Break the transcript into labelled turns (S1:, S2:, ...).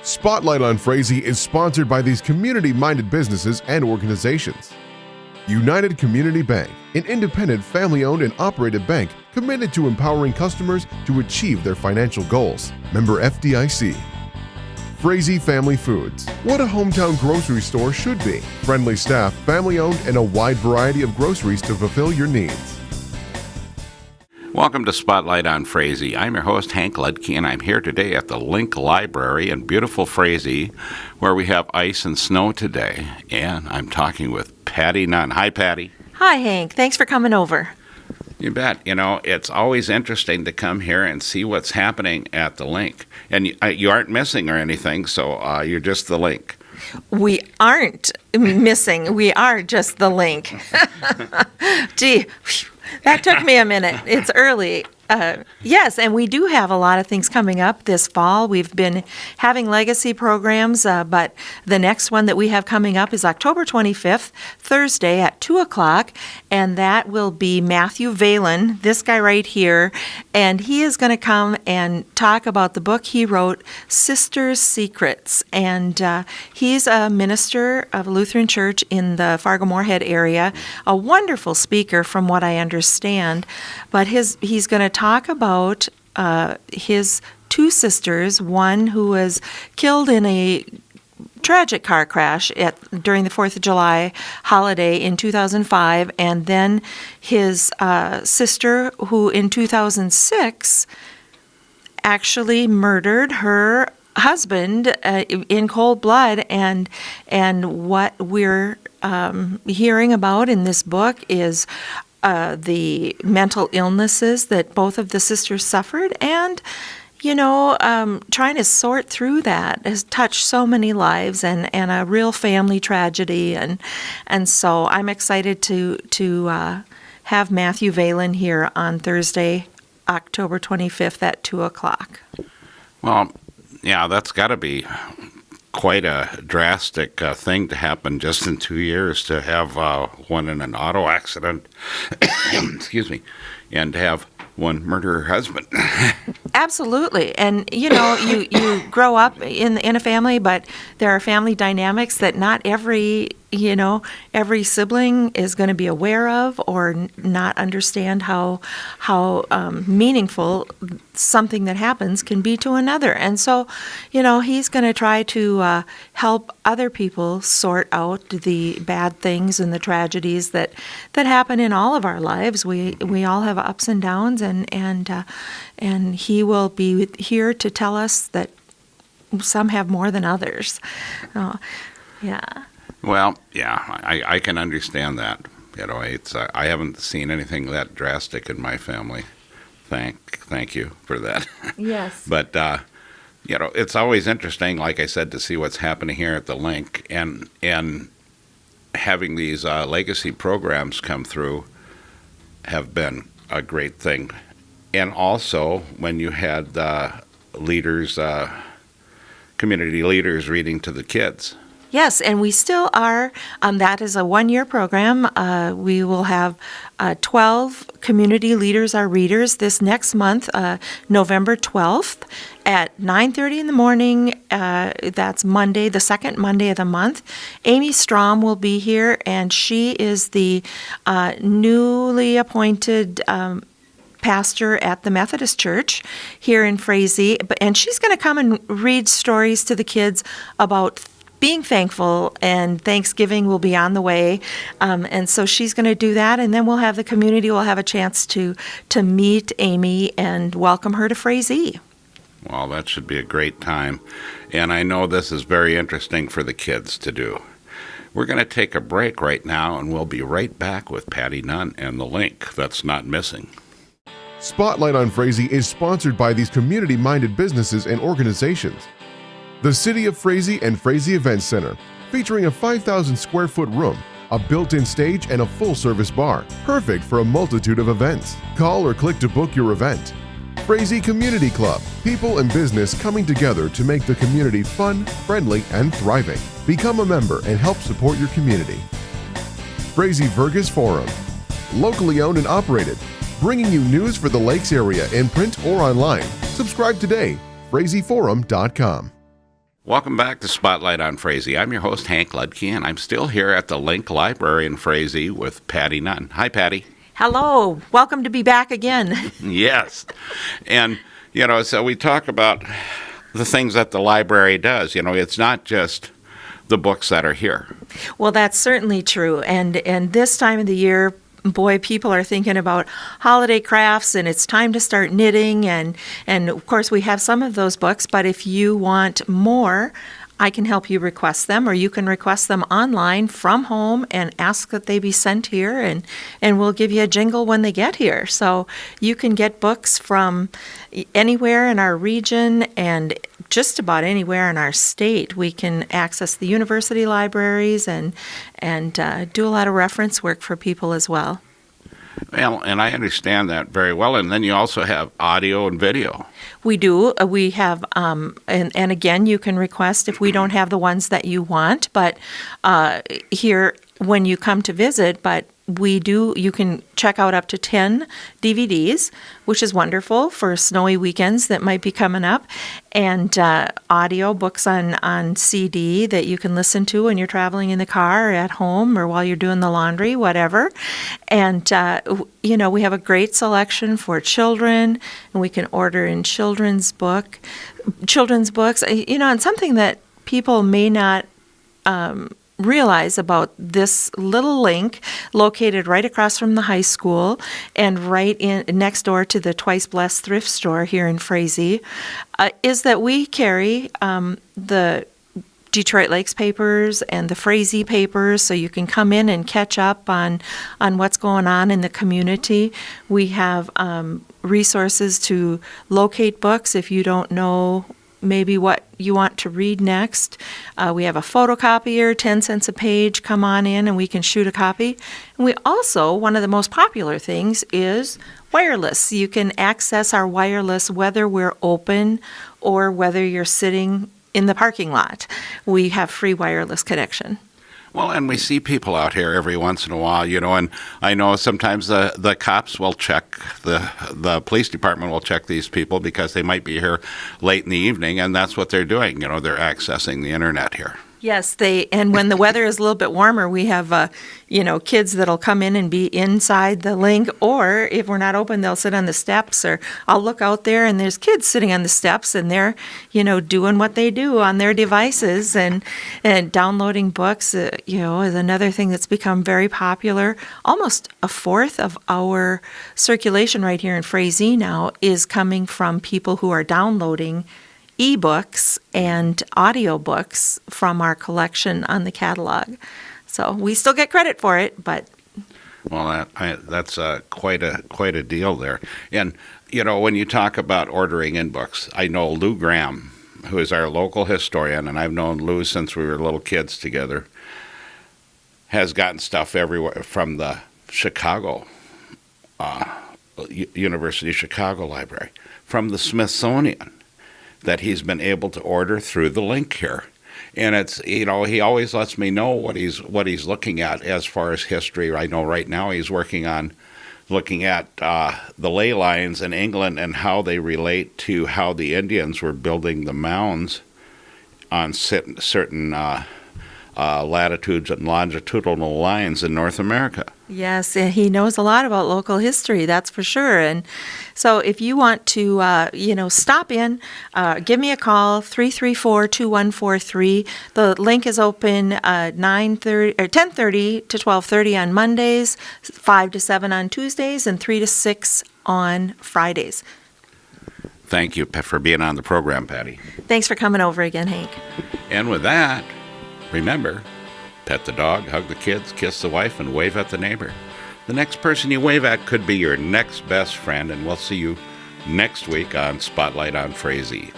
S1: Spotlight on Frazee is sponsored by these community-minded businesses and organizations. United Community Bank, an independent family-owned and operated bank committed to empowering customers to achieve their financial goals. Member FDIC. Frazee Family Foods, what a hometown grocery store should be. Friendly staff, family-owned, and a wide variety of groceries to fulfill your needs.
S2: Welcome to Spotlight on Frazee. I'm your host, Hank Ludke, and I'm here today at the Link Library in beautiful Frazee, where we have ice and snow today. And I'm talking with Patty Nunn. Hi, Patty.
S3: Hi, Hank. Thanks for coming over.
S2: You bet. You know, it's always interesting to come here and see what's happening at the Link. And you aren't missing or anything, so you're just the Link.
S3: We aren't missing. We are just the Link. Gee, that took me a minute. It's early. Yes, and we do have a lot of things coming up this fall. We've been having legacy programs, but the next one that we have coming up is October 25th, Thursday at 2 o'clock, and that will be Matthew Valen, this guy right here, and he is going to come and talk about the book he wrote, Sisters' Secrets, and he's a minister of a Lutheran church in the Fargo-Moorhead area, a wonderful speaker from what I understand, but he's going to talk about his two sisters, one who was killed in a tragic car crash during the 4th of July holiday in 2005, and then his sister who in 2006 actually murdered her husband in cold blood, and what we're hearing about in this book is the mental illnesses that both of the sisters suffered, and, trying to sort through that has touched so many lives and a real family tragedy. And so I'm excited to have Matthew Valen here on Thursday, October 25th at 2 o'clock.
S2: Well, yeah, that's got to be quite a drastic thing to happen just in 2 years, to have one in an auto accident, excuse me, and to have one murder her husband.
S3: Absolutely. And, you grow up in a family, but there are family dynamics that not every sibling is going to be aware of or not understand how meaningful something that happens can be to another. And so, he's going to try to help other people sort out the bad things and the tragedies that happen in all of our lives. We all have ups and downs, and he will be here to tell us that some have more than others. Yeah.
S2: Well, yeah, I can understand that. It's I haven't seen anything that drastic in my family. Thank you for that.
S3: Yes.
S2: But it's always interesting, like I said, to see what's happening here at the Link, and having these legacy programs come through have been a great thing. And also when you had leaders, community leaders reading to the kids.
S3: Yes, and we still are. That is a one-year program. We will have 12 community leaders are readers this next month, November 12th at 9:30 in the morning. That's Monday, the second Monday of the month. Amy Strom will be here, and she is the newly appointed pastor at the Methodist Church here in Frazee, and she's going to come and read stories to the kids about being thankful, and Thanksgiving will be on the way, and so she's going to do that, and then the community will have a chance to meet Amy and welcome her to Frazee.
S2: Well, that should be a great time, and I know this is very interesting for the kids to do. We're going to take a break right now, and we'll be right back with Patty Nunn and the Link that's not missing.
S1: Spotlight on Frazee is sponsored by these community-minded businesses and organizations. The City of Frazee and Frazee Events Center, featuring a 5,000 square foot room, a built-in stage, and a full-service bar, perfect for a multitude of events. Call or click to book your event. Frazee Community Club, people and business coming together to make the community fun, friendly, and thriving. Become a member and help support your community. Frazee Vergus Forum, locally owned and operated, bringing you news for the Lakes area in print or online. Subscribe today, FrazeeForum.com.
S2: Welcome back to Spotlight on Frazee. I'm your host, Hank Ludke, and I'm still here at the Link Library in Frazee with Patty Nunn. Hi, Patty.
S3: Hello. Welcome to be back again.
S2: Yes. And, so we talk about the things that the library does. It's not just the books that are here.
S3: Well, that's certainly true. And this time of the year, boy, people are thinking about holiday crafts, and it's time to start knitting. And of course, we have some of those books, but if you want more, I can help you request them, or you can request them online from home and ask that they be sent here, and we'll give you a jingle when they get here. So you can get books from anywhere in our region and just about anywhere in our state. We can access the university libraries and do a lot of reference work for people as well.
S2: Well, and I understand that very well. And then you also have audio and video.
S3: We do. We have, and again, you can request if we don't have the ones that you want, but here when you come to visit, but we do, you can check out up to 10 DVDs, which is wonderful for snowy weekends that might be coming up, and audio books on CD that you can listen to when you're traveling in the car or at home or while you're doing the laundry, whatever. And, we have a great selection for children, and we can order in children's books, and something that people may not realize about this little link located right across from the high school and right in next door to the Twice Blessed thrift store here in Frazee is that we carry the Detroit Lakes papers and the Frazee papers, so you can come in and catch up on what's going on in the community. We have resources to locate books if you don't know maybe what you want to read next. We have a photocopier, 10 cents a page. Come on in and we can shoot a copy. And we also, one of the most popular things is wireless. You can access our wireless whether we're open or whether you're sitting in the parking lot. We have free wireless connection.
S2: Well, and we see people out here every once in a while, and I know sometimes the cops will check, the police department will check these people because they might be here late in the evening, and that's what they're doing. They're accessing the internet here.
S3: Yes, and when the weather is a little bit warmer, we have, kids that'll come in and be inside the link, or if we're not open, they'll sit on the steps, or I'll look out there and there's kids sitting on the steps and they're, doing what they do on their devices and downloading books, is another thing that's become very popular. Almost a fourth of our circulation right here in Frazee now is coming from people who are downloading ebooks and audiobooks from our collection on the catalog. So we still get credit for it, but
S2: well, that's quite a deal there. And when you talk about ordering in books, I know Lou Graham, who is our local historian, and I've known Lou since we were little kids together, has gotten stuff everywhere from the Chicago University of Chicago Library, from the Smithsonian, that he's been able to order through the link here. And it's, he always lets me know what he's looking at as far as history. I know right now he's looking at the ley lines in England and how they relate to how the Indians were building the mounds on certain latitudes and longitudinal lines in North America.
S3: Yes, and he knows a lot about local history, that's for sure. And so if you want to, stop in, give me a call, 334-2143. The link is open 10:30 to 12:30 on Mondays, 5 to 7 on Tuesdays, and 3 to 6 on Fridays.
S2: Thank you for being on the program, Patty.
S3: Thanks for coming over again, Hank.
S2: And with that, remember, pet the dog, hug the kids, kiss the wife, and wave at the neighbor. The next person you wave at could be your next best friend, and we'll see you next week on Spotlight on Frazee.